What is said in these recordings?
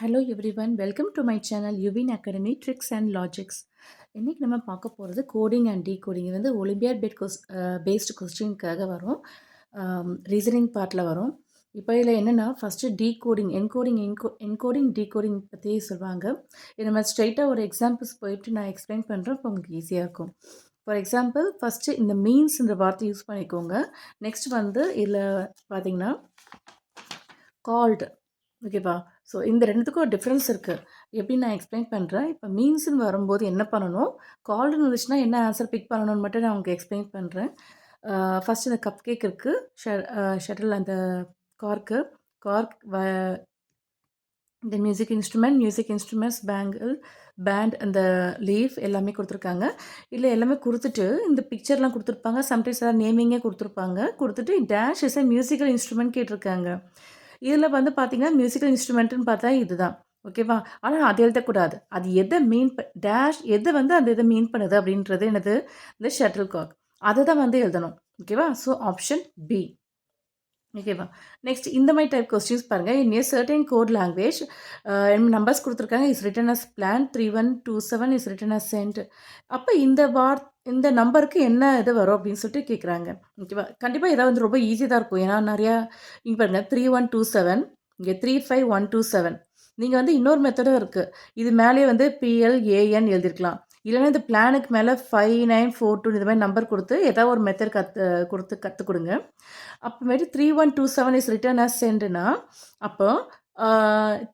Hello everyone, welcome to my channel Yuvin academy tricks and logics. இன்றைக்கி நம்ம பார்க்க போகிறது கோடிங் அண்ட் டீகோடிங். இது வந்து ஒலிம்பியாட் பேஸ்டு கொஸ்டினுக்காக வரும், ரீசனிங் பார்ட்டில் வரும். இப்போ இதில் என்னென்னா ஃபஸ்ட்டு டீகோடிங், என்கோடிங் டீகோடிங் பற்றி சொல்லுவாங்க. இது நம்ம ஸ்ட்ரைட்டாக ஒரு எக்ஸாம்பிள்ஸ் போயிட்டு நான் எக்ஸ்பிளைன் பண்ணுறேன், இப்போ உங்களுக்கு ஈஸியாக இருக்கும். ஃபார் எக்ஸாம்பிள் ஃபஸ்ட்டு இந்த மீன்ஸ் இந்த வார்த்தை யூஸ் பண்ணிக்கோங்க. நெக்ஸ்ட் வந்து இதில் பார்த்தீங்கன்னா கால்டு, ஓகேவா? ஸோ இந்த ரெண்டுத்துக்கும் ஒரு டிஃப்ரென்ஸ் இருக்குது. எப்படி நான் எக்ஸ்பிளைன் பண்ணுறேன். இப்போ மீன்ஸ்னு வரும்போது என்ன பண்ணணும், கால்டுன்னு இருந்துச்சுன்னா என்ன ஆன்சர் பிக் பண்ணணும்னு மட்டும் நான் உங்களுக்கு எக்ஸ்பிளைன் பண்ணுறேன். ஃபஸ்ட் இந்த கப் கேக் இருக்குது, ஷட்டில் அந்த கார்க்கு, இந்த மியூசிக் இன்ஸ்ட்ருமெண்ட்ஸ், பேண்ட், அந்த லீஃப் எல்லாமே கொடுத்துருக்காங்க. இல்லை எல்லாமே கொடுத்துட்டு இந்த பிக்சர்லாம் கொடுத்துருப்பாங்க. சம்டைம்ஸ் எதாவது நேமிங்கே கொடுத்துருப்பாங்க. கொடுத்துட்டு dash is a musical instrument கேட்டிருக்காங்க. இதில் வந்து பார்த்தீங்கன்னா மியூசிக்கல் இன்ஸ்ட்ருமெண்ட்டுன்னு பார்த்தா இதுதான், ஓகேவா? ஆனால் அது எழுதக்கூடாது. அது எதை டேஷ் எதை வந்து அந்த இதை மீன் பண்ணுது அப்படின்றது என்னது, இந்த ஷட்டில் காக், அதை தான் வந்து எழுதணும், ஓகேவா? ஸோ ஆப்ஷன் பி, ஓகேவா? நெக்ஸ்ட் இந்த மாதிரி டைப் கொஸ்டின்ஸ் பாருங்கள். In a certain code language numbers கொடுத்துருக்காங்க. Is written as plan 3127 is written as cent. அப்போ இந்த நம்பருக்கு என்ன இது வரும் அப்படின்னு சொல்லிட்டு கேட்குறாங்க, ஓகேவா? கண்டிப்பாக இதை வந்து ரொம்ப ஈஸி தான் இருக்கும். ஏன்னா நிறையா இங்கே பாருங்கள் 3127, இங்கே 35127. நீங்கள் வந்து இன்னொரு மெத்தடும் இருக்குது. இது மேலேயே வந்து PLAN எழுதிருக்கலாம். இல்லைன்னா இந்த பிளானுக்கு மேலே 5942 இந்த மாதிரி நம்பர் கொடுத்து ஏதாவது ஒரு மெத்தட் கற்றுக் கொடுங்க. அப்புறமேட்டு 3127 இஸ் ரிட்டன் அஸ் சென்ட்னா அப்போ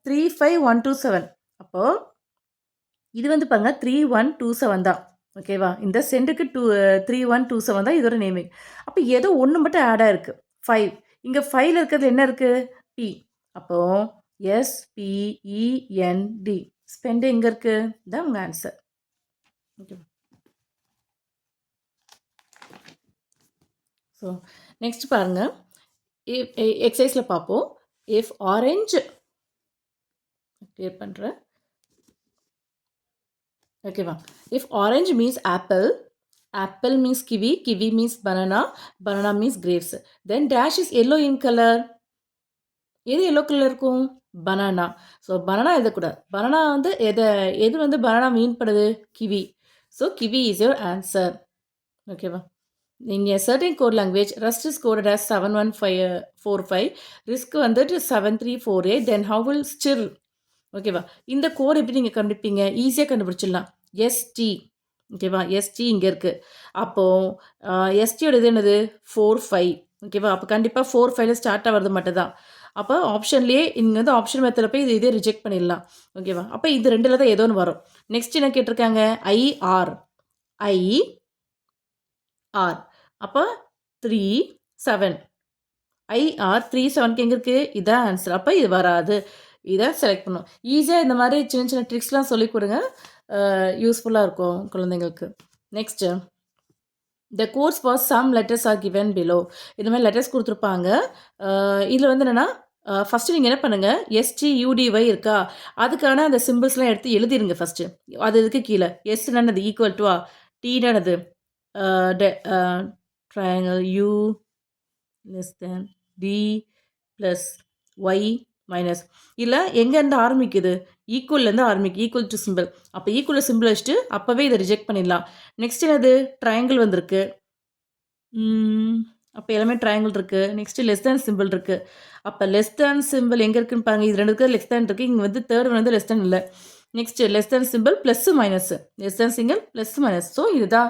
35127. அப்போது இது வந்து பாருங்கள் 3127 தான், ஓகேவா? இந்த சென்டுக்கு 3127 தான் இதோட நேமிங். அப்போ ஏதோ ஒன்று மட்டும் ஆட் ஆகிருக்கு, 5. இங்கே 5ல் இருக்கிறது என்ன இருக்குது, P. அப்போது SPEND, ஸ்பெண்ட் எங்கே இருக்குது, தான் உங்கள் ஆன்சர், ஓகேவா? ஸோ நெக்ஸ்ட் பாருங்கள், எக்ஸசைஸில் பார்ப்போம். இஃப் ஆரஞ்சு கிளியர் பண்ணுறேன், ஓகேவா? If orange means apple means kiwi means banana means grapes, then dash is yellow in color. எது எல்லோ கலர் இருக்கும், பனானா. ஸோ பனானா எழுதக்கூடாது. பனானா வந்து எது வந்து பனானா மீன் பண்ணுது, kiwi. So kiwi is your answer, ஓகேவா? In a certain code language rust is coded as 71545, risk வந்துட்டு 7348, தென் how will still, ஓகேவா? இந்த கோட் எப்படி நீங்கள் கண்டுபிடிப்பீங்க, ஈஸியாக கண்டுபிடிச்சிடலாம். ST, ஓகேவா? ST இங்கே இருக்குது. அப்போது STயோட இது என்னது, 45, ஓகேவா? அப்போ கண்டிப்பாக 45ல் ஸ்டார்ட் ஆகிறது மட்டும் தான். அப்போ ஆப்ஷன்லேயே இங்கே வந்து ஆப்ஷன் மெத்தடில் போய் இதே ரிஜெக்ட் பண்ணிடலாம், ஓகேவா? அப்போ இது ரெண்டில் தான் ஏதோ ஒன்று வரும். நெக்ஸ்ட் என்ன கேட்டிருக்காங்க, IR, அப்போ 37, IR 37க்கு எங்கே இருக்குது, இதான் ஆன்சர். அப்போ இது வராது, இதை செலக்ட் பண்ணும். ஈஸியாக இந்த மாதிரி சின்ன சின்ன ட்ரிக்ஸ்லாம் சொல்லிக் கொடுங்க, யூஸ்ஃபுல்லாக இருக்கும் குழந்தைங்களுக்கு. Next the course for some letters are given below. இந்த மாதிரி லெட்டர்ஸ் கொடுத்துருப்பாங்க. இதில் வந்து என்னென்னா ஃபஸ்ட்டு நீங்கள் என்ன பண்ணுங்கள், STUDY இருக்கா, அதுக்கான அந்த சிம்பிள்ஸ்லாம் எடுத்து எழுதிருங்க ஃபஸ்ட்டு. அது இதுக்கு கீழே எஸ்னானது ஈக்குவல் டு டீனானது triangle U less than D plus Y minus. இல்லை எங்கேருந்து ஆரம்பிக்குது, ஈக்குவல்லேருந்து ஈக்குவல் டு சிம்பிள். அப்போ ஈக்குவல் சிம்பிள் வச்சுட்டு அப்போவே இதை ரிஜெக்ட் பண்ணிடலாம். நெக்ஸ்ட் என்னது, ட்ரையாங்கிள் வந்திருக்கு. அப்போ எல்லாமே ட்ரையாங்கிள் இருக்குது. நெக்ஸ்ட்டு லெஸ் தேன் சிம்பிள் இருக்குது. அப்போ லெஸ் தேன் சிம்பிள் எங்கே இருக்குன்னு பாருங்கள். இது ரெண்டு லெஸ் தேன் இருக்குது. இங்கே வந்து தேர்ட் வந்து லெஸ் தேன் இல்லை. Next less than simple plus minus, less than single plus minus. So இதுதான்,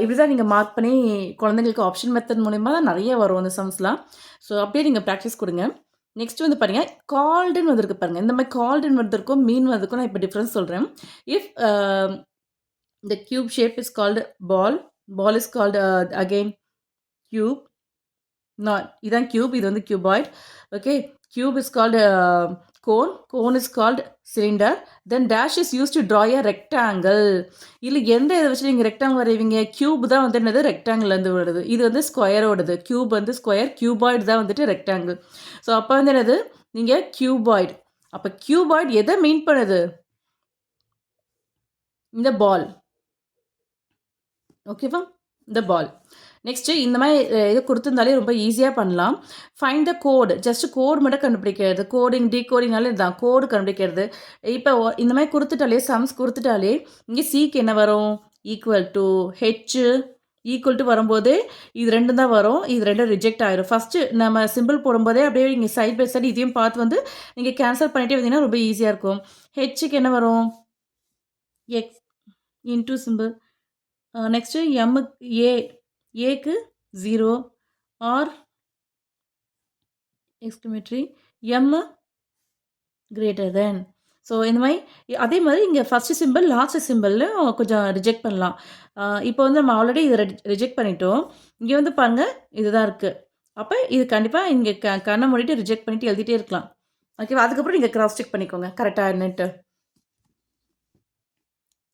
இப்படி தான் நீங்கள் மார்க் பண்ணி குழந்தைங்களுக்கு ஆப்ஷன் மெத்தட் மூலிமா தான் நிறைய வரும் அந்த சம்ஸ்லாம். ஸோ அப்படியே நீங்கள் ப்ராக்டிஸ் கொடுங்க. நெக்ஸ்ட் வந்து பாருங்கள், கால்டுன்னு வந்திருக்கு பாருங்கள். இந்த மாதிரி கால்டுன்னு வந்திருக்கும், மீன் வந்திருக்கும். நான் இப்போ டிஃப்ரென்ஸ் சொல்கிறேன். If the cube shape is called ball is called again cube. இதான் கியூப், இது வந்து cuboid, okay. Cube is called cone is called cylinder, then dash is use to draw a rectangle. இல்லை எந்த இதை வச்சு நீங்கள் ரெக்டாங்கிள் வரைவீங்க, கியூப் தான் வந்து என்னது ரெக்டாங்கிள்லேருந்து வருது. இது வந்து ஸ்கொயரோடது, கியூப் வந்து ஸ்கொயர், கியூபாய்டு தான் வந்துட்டு ரெக்டாங்கிள். ஸோ அப்போ வந்து என்னது, நீங்கள் கியூபாய்டு. அப்போ கியூபாய்டு எதை மீன் பண்ணுது, இந்த பால், ஓகேவா? இந்த பால். நெக்ஸ்ட்டு இந்த மாதிரி இது கொடுத்துருந்தாலே ரொம்ப ஈஸியாக பண்ணலாம். Find the code. Just code மட்டும் கண்டுபிடிக்கிறது. கோடிங், டீகோடிங்னாலே இதுதான். கோடு கண்டுபிடிக்கிறது. இப்போ இந்த மாதிரி குடுத்துட்டாலே, சம்ஸ் குடுத்துட்டாலே, இங்கே சிக்கு என்ன வரும்? Equal to H equal to வரும்போது இது 2 தான் வரும். இது 2 ரிஜெக்ட் ஆயிரும். ஃபர்ஸ்ட்டு நம்ம சிம்பிள் போடும்போதே அப்படியே இங்கே சைட் பை சைடு இதையும் பார்த்து வந்து நீங்கள் கேன்சல் பண்ணிட்டே வந்தீங்கன்னா ரொம்ப ஈஸியாக இருக்கும். ஹெச்சுக்கு என்ன வரும்? X into simple. நெக்ஸ்ட்டு எம்முக்கு ஏக்கு 0 or exclamatory M greater then. So இந்த மாதிரி அதே மாதிரி இங்கே ஃபஸ்ட்டு சிம்பிள் லாஸ்ட் சிம்பிள்லையும் கொஞ்சம் ரிஜெக்ட் பண்ணலாம். இப்போ வந்து நம்ம ஆல்ரெடி இதை ரிஜெக்ட் பண்ணிட்டோம். இங்கே வந்து பாருங்கள் இதுதான் இருக்குது. அப்போ இது கண்டிப்பாக இங்கே கண்ணை மூடிட்டு ரிஜெக்ட் பண்ணிவிட்டு எழுதிட்டே இருக்கலாம். ஓகேவா? அதுக்கப்புறம் நீங்கள் கிராஸ் செக் பண்ணிக்கோங்க கரெக்டாக என்னன்ட்டு.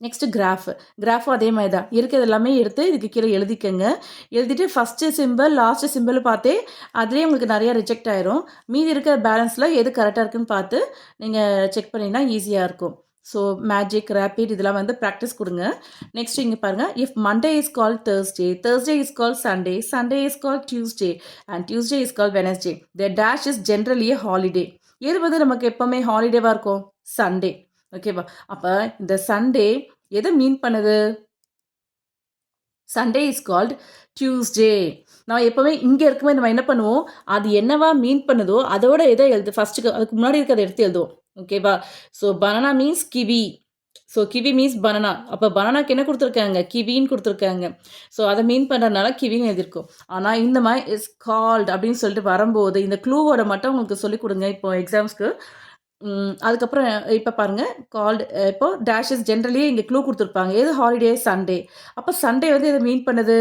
நெக்ஸ்ட்டு கிராஃபும் அதே மாதிரி தான். இருக்கிறது எல்லாமே எடுத்து இதுக்கு கீழே எழுதிக்கங்க. எழுதிட்டு ஃபஸ்ட்டு சிம்பிள், லாஸ்ட்டு சிம்பிள் பார்த்தே அதுலேயே உங்களுக்கு நிறையா ரிஜெக்ட் ஆயிரும். மீதி இருக்கிற பேலன்ஸில் எது கரெக்டாக இருக்குன்னு பார்த்து நீங்கள் செக் பண்ணிங்கன்னா ஈஸியாக இருக்கும். ஸோ மேஜிக், ரேபிட் இதெல்லாம் வந்து ப்ராக்டிஸ் கொடுங்க. நெக்ஸ்ட் இங்கே பாருங்கள். If Monday is call Thursday, Thursday is call Sunday, Sunday is call Tuesday and Tuesday is call Wednesday, the dash is generally a holiday. எது வந்து நமக்கு எப்போவுமே ஹாலிடேவாக இருக்கும்? சண்டே. ஓகேவா? அப்போ இந்த சண்டே எதை மீன் பண்ணுது? Sunday is called Tuesday. நான் எப்போவுமே இங்கே இருக்கும்போது நம்ம என்ன பண்ணுவோம்? அது என்னவா மீன் பண்ணுதோ அதோட எதை எழுது ஃபஸ்ட்டுக்கு அதுக்கு முன்னாடி இருக்கிறத எடுத்து எழுதுவோம். ஓகேவா? So banana means kiwi. So kiwi means banana. அப்போ பனானாக்கு என்ன கொடுத்துருக்காங்க? கிவின்னு கொடுத்துருக்காங்க. ஸோ அதை மீன் பண்ணுறதுனால கிவின்னு எழுதியிருக்கோம். ஆனால் இந்த மாதிரி இஸ் கால்ட் அப்படின்னு சொல்லிட்டு வரும்போது இந்த க்ளூவோட மட்டும் உங்களுக்கு சொல்லிக் கொடுங்க இப்போ எக்ஸாம்ஸ்க்கு. அதுக்கப்புறம் இப்போ பாருங்கள் கால்டு இப்போ டேஷஸ் ஜென்ரலி இங்கே க்ளூ கொடுத்துருப்பாங்க. எது ஹாலிடே? சண்டே. அப்போ சண்டே வந்து எதை மீன் பண்ணுது?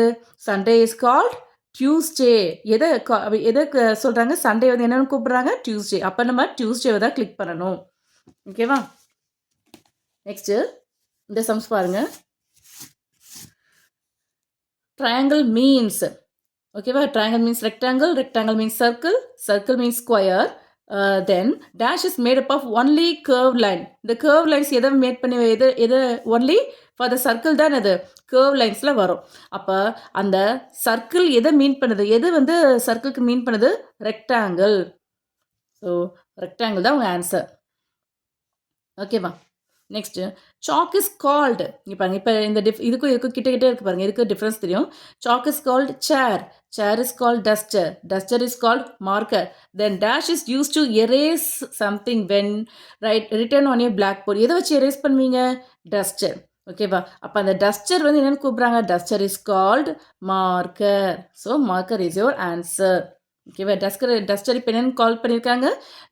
Sunday is called Tuesday. எதை சொல்கிறாங்க? சண்டே வந்து என்னென்னு கூப்பிட்றாங்க? டியூஸ்டே. அப்போ நம்ம டியூஸ்டேவை தான் கிளிக் பண்ணணும். ஓகேவா? நெக்ஸ்ட்டு இந்த சம்ஸ் பாருங்கள். ட்ரையாங்கிள் மீன்ஸ் ஓகேவா? Triangle means rectangle, rectangle means circle, circle means square. Then dash is made up of only curved line. The curved lines எதை மேட் பண்ணி எது only for the circle தான் அது curved linesல வரும். அப்போ அந்த சர்க்கிள் எதை மீன் பண்ணுது? எது வந்து சர்க்கிளுக்கு மீன் பண்ணுது? ரெக்டாங்கிள். ஸோ ரெக்டாங்கிள் தான் உங்கள் ஆன்சர். ஓகேவா? Next chalk is called. இங்கே பாருங்கள். இப்போ இந்த இதுக்கும் கிட்ட இருக்குது பாருங்கள். இதுக்கு டிஃப்ரென்ஸ் தெரியும். Chalk is called chair, chair is called duster, duster is called marker. Then dash is use to erase something when written on a black board. எதை வச்சு எரேஸ் பண்ணுவீங்க? டஸ்டர். ஓகேவா? அப்போ அந்த டஸ்டர் வந்து என்னென்னு கூப்பிட்றாங்க? Duster is called marker. So marker is your answer. ஓகேவா? டஸ்டர் இப்போ என்னென்னு கால் பண்ணியிருக்காங்க?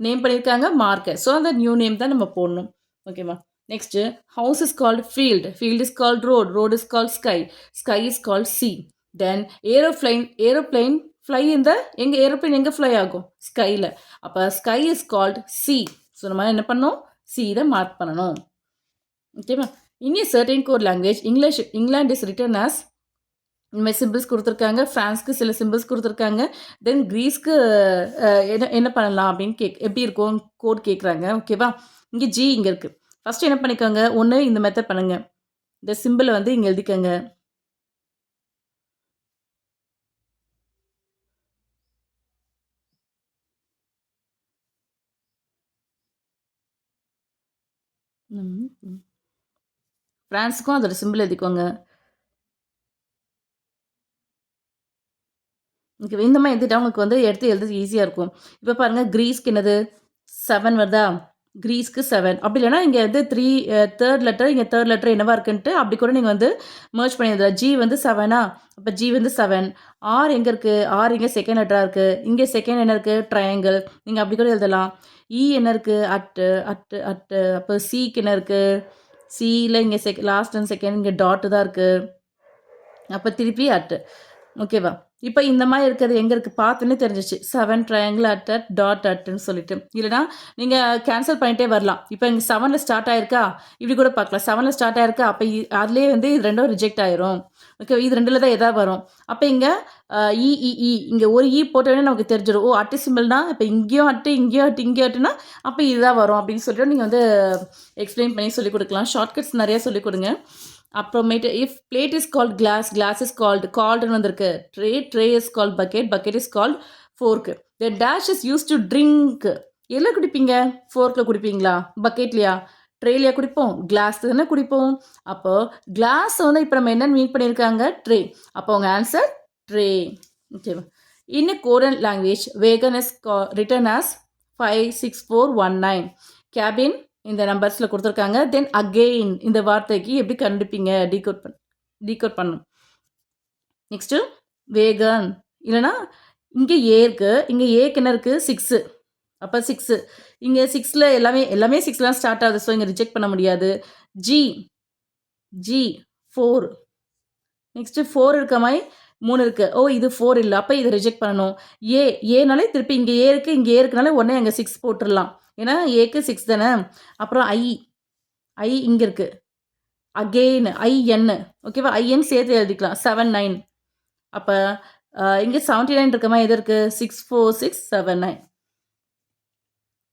நேம் பண்ணியிருக்காங்க மார்க்கர். ஸோ அந்த நியூ நேம் தான் நம்ம போடணும். ஓகேவா? Next, house is called field, field is called road, road is called sky, sky is called sea. Then aeroplane fly in the எங்க aeroplane எங்க fly ஆகும்? skyல. அப்போ sky is called sea. So நம்ம என்ன பண்ணணும்? sea இதை மார்க் பண்ணணும். ஓகேவா? In a certain code language, England is written as இந்த மாதிரி சிம்பிள்ஸ் கொடுத்துருக்காங்க. ஃப்ரான்ஸ்க்கு சில சிம்பிள்ஸ் கொடுத்துருக்காங்க. தென் க்ரீஸ்க்கு என்ன பண்ணலாம் அப்படின்னு எப்படி இருக்கும் கோட் கேட்குறாங்க. ஓகேவா? இங்கே ஜி இங்கே இருக்குது. ஃபஸ்ட்டு என்ன பண்ணிக்கோங்க? ஒன்று இந்த மெத்தட் பண்ணுங்கள். இந்த சிம்பிளை வந்து இங்கே எழுதிக்கோங்க. ஃப்ரான்ஸுக்கும் அதோட சிம்பிள் எழுதிக்கோங்க. ஓகே, இந்த மாதிரி எழுதிட்டா உங்களுக்கு வந்து எடுத்து எழுதுறது ஈஸியாக இருக்கும். இப்போ பாருங்கள், க்ரீஸ்க்கு என்னது 7 வருதா? க்ரீஸ்க்கு 7. அப்படி இல்லைனா இங்கே வந்து தேர்ட் லெட்டர், இங்கே தேர்ட் லெட்டர் என்னவா இருக்குன்ட்டு அப்படி கூட நீங்கள் வந்து மர்ஜ் பண்ணி எழுதலாம். ஜி வந்து 7ஆ? அப்போ ஜி வந்து 7. ஆர் எங்கே இருக்குது? ஆர் இங்கே செகண்ட் லெட்டராக இருக்குது. இங்கே செகண்ட் என்ன இருக்குது? ட்ரையாங்கிள். நீங்கள் அப்படி கூட எழுதலாம். இ என்ன இருக்குது? அட்டு. அப்போ சிக்கு என்ன இருக்குது? சியில் இங்கே லாஸ்ட் அண்ட் செகண்ட் இங்கே டாட்டு தான் இருக்குது. அப்போ திருப்பி அட்டு. ஓகேவா? இப்போ இந்த மாதிரி இருக்கிறது எங்கே இருக்குது பார்த்தோன்னே தெரிஞ்சிச்சு. 7 ட்ரையாங்கிள் அட் டாட் அட்டுன்னு சொல்லிட்டு. இல்லைனா நீங்கள் கேன்சல் பண்ணிட்டே வரலாம். இப்போ இங்கே 7ல் ஸ்டார்ட் ஆயிருக்கா? இப்படி கூட பார்க்கலாம். 7ல் ஸ்டார்ட் ஆயிருக்கா? அப்போ அதுலேயே வந்து இது ரெண்டும் ரிஜெக்ட் ஆயிரும். ஓகே, இது ரெண்டில் தான் எதாவது வரும். அப்போ இங்கே இங்கே ஒரு போட்டோன்னே நமக்கு தெரிஞ்சிடும். ஓ, அட்டு சிம்பிள்னா இப்போ இங்கேயும் அட்டு, இங்கேயும் அட்டு, இங்கேயும் அட்டுனா அப்போ இதுதான் வரும் அப்படின்னு சொல்லிட்டு நீங்கள் வந்து எக்ஸ்பிளைன் பண்ணி சொல்லிக் கொடுக்கலாம். ஷார்ட்கட்ஸ் நிறையா சொல்லிக் கொடுங்க. அப்புறமேட்டு if plate is called glass, glass is கால்டுன்னு வந்திருக்கு. Tray is called bucket, bucket is called fork. The dash is use to drink. எதில் குடிப்பீங்க? ஃபோர்க்கில் குடிப்பீங்களா? பக்கெட்லையா? ட்ரேலையா குடிப்போம்? கிளாஸ் தானே குடிப்போம். அப்போ கிளாஸ் வந்து இப்போ நம்ம என்னென்னு மீன் பண்ணியிருக்காங்க? ட்ரே. அப்போ உங்கள் ஆன்சர் ட்ரே. ஓகேவா? In Korean language vegan is written as 56419. Cabin இந்த நம்பர்ஸில் கொடுத்துருக்காங்க. தென் அகெயின் இந்த வார்த்தைக்கு எப்படி கண்டுபிடிப்பீங்க? டீகோட் பண்ணணும். நெக்ஸ்ட்டு வேகன் இல்லைனா இங்கே ஏ இருக்குது. இங்கே ஏக்கு என்ன இருக்குது? 6. அப்போ 6. இங்கே 6ல் எல்லாமே 6லாம் ஸ்டார்ட் ஆகுது. ஸோ இங்கே ரிஜெக்ட் பண்ண முடியாது. ஜி 4. நெக்ஸ்ட்டு 4 இருக்க மாதிரி 3 இருக்குது. ஓ இது 4 இல்லை. அப்போ இதை ரிஜெக்ட் பண்ணணும். ஏனாலே திருப்பி இங்கே ஏ இருக்குது, இங்கே ஏ இருக்குனாலே உடனே அங்கே 6 போட்டுடலாம். ஏன்னா ஏக்கு 6 தானே. அப்புறம் ஐ இங்கே இருக்குது. Again IN. ஓகேவா? ஐஎன் சேர்த்து எழுதிக்கலாம். 7 9. அப்போ இங்கே 79 இருக்க மாதிரி எது இருக்குது? 6 4 6 7 9.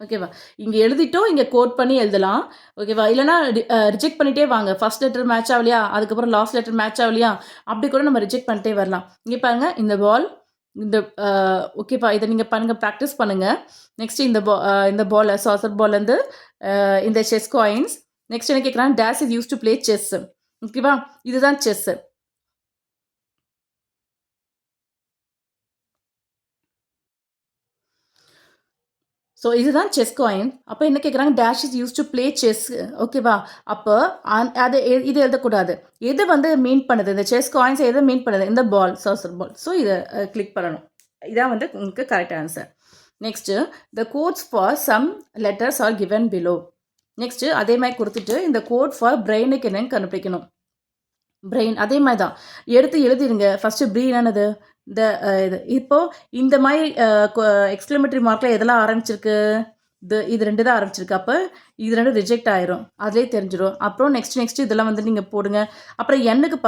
ஓகேவா? இங்கே எழுதிட்டோம், இங்கே கோட் பண்ணி எழுதலாம். ஓகேவா? இல்லைனா ரிஜெக்ட் பண்ணிகிட்டே வாங்க. ஃபர்ஸ்ட் லெட்டர் மேட்ச் ஆகலையா, அதுக்கப்புறம் லாஸ்ட் லெட்டர் மேட்ச் ஆகலையா, அப்படி கூட நம்ம ரிஜெக்ட் பண்ணிட்டே வரலாம். இங்கே பாருங்கள், இந்த பால் இந்த ஓகேப்பா, இதை நீங்கள் பண்ணுங்கள், ப்ராக்டிஸ் பண்ணுங்கள். நெக்ஸ்ட் இந்த பால் சாசர் பால்லேருந்து இந்த செஸ் காயின்ஸ். நெக்ஸ்ட் என்ன கேட்குறாங்க? Days is use to play chess. ஓகேவா? இதுதான் செஸ். ஸோ இதுதான் செஸ் காயின். அப்போ என்ன கேட்குறாங்க? Dash is use to play chess. ஓகேவா? அப்போ அது இது எழுதக்கூடாது. எது வந்து மீன் பண்ணுது? இந்த செஸ் காயின்ஸ் எதை மீன் பண்ணுது? இந்த பால், சாசர் பால். ஸோ இதை கிளிக் பண்ணணும். இதான் வந்து உங்களுக்கு correct answer. Next the codes for some letters are given below. Next அதே மாதிரி கொடுத்துட்டு இந்த கோட் ஃபார் பிரெயினுக்கு என்னன்னு கண்டுபிடிக்கணும். பிரெயின் அதே மாதிரி தான் எடுத்து எழுதிடுங்க. ஃபஸ்ட்டு ப்ரீனானது இந்த இது இப்போது இந்த மாதிரி எக்ஸ்க்ளமேட்டரி மார்க்கில் எதெல்லாம் ஆரம்பிச்சிருக்கு? இது 2 தான் ஆரம்பிச்சிருக்கு. அப்போ இது 2 ரிஜெக்ட் ஆயிரும். அதிலே தெரிஞ்சிடும். அப்புறம் நெக்ஸ்ட் இதெல்லாம் வந்து நீங்கள் போடுங்க. அப்புறம் எண்ணுக்கு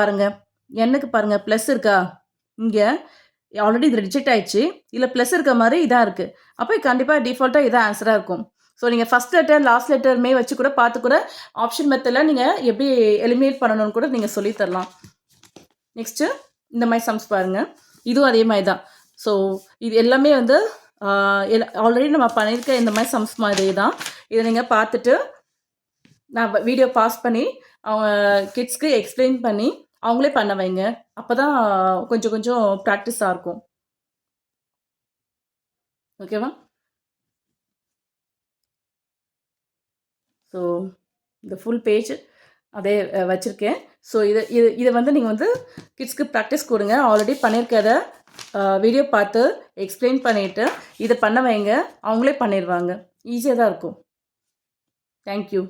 பாருங்கள் ப்ளஸ் இருக்கா? இங்கே ஆல்ரெடி இது ரிஜெக்ட் ஆயிடுச்சு. இதில் ப்ளஸ் இருக்க மாதிரி இதாக இருக்குது. அப்போ கண்டிப்பாக டிஃபால்ட்டாக இதான் ஆன்சராக இருக்கும். ஸோ நீங்கள் ஃபஸ்ட் லெட்டர் லாஸ்ட் லெட்டருமே வச்சு கூட பார்த்து கூட ஆப்ஷன் மெத்தடில் நீங்கள் எப்படி எலிமினேட் பண்ணணும்னு கூட நீங்கள் சொல்லித்தரலாம். நெக்ஸ்ட்டு இந்த மாதிரி சம்ஸ் பாருங்கள். இதுவும் அதே மாதிரி தான். ஸோ இது எல்லாமே வந்து ஆல்ரெடி நம்ம பண்ணியிருக்க இந்த மாதிரி சம்ஸ் மாதிரி தான். இதை நீங்கள் பார்த்துட்டு நான் வீடியோ பாஸ் பண்ணி அவங்க கிட்ஸ்க்கு எக்ஸ்பிளைன் பண்ணி அவங்களே பண்ண வைங்க. அப்போ தான் கொஞ்சம் ப்ராக்டிஸாக இருக்கும். ஓகேவா? ஸோ இந்த ஃபுல் பேஜ் அதே வச்சுருக்கேன். ஸோ இதை வந்து நீங்கள் வந்து கிட்ஸ்க்கு ப்ராக்டிஸ் கொடுங்க. ஆல்ரெடி பண்ணியிருக்கிறத வீடியோ பார்த்து எக்ஸ்பிளைன் பண்ணிவிட்டு இதை பண்ண வைங்க. அவங்களே பண்ணிடுவாங்க. ஈஸியாக தான் இருக்கும். தேங்க்யூ.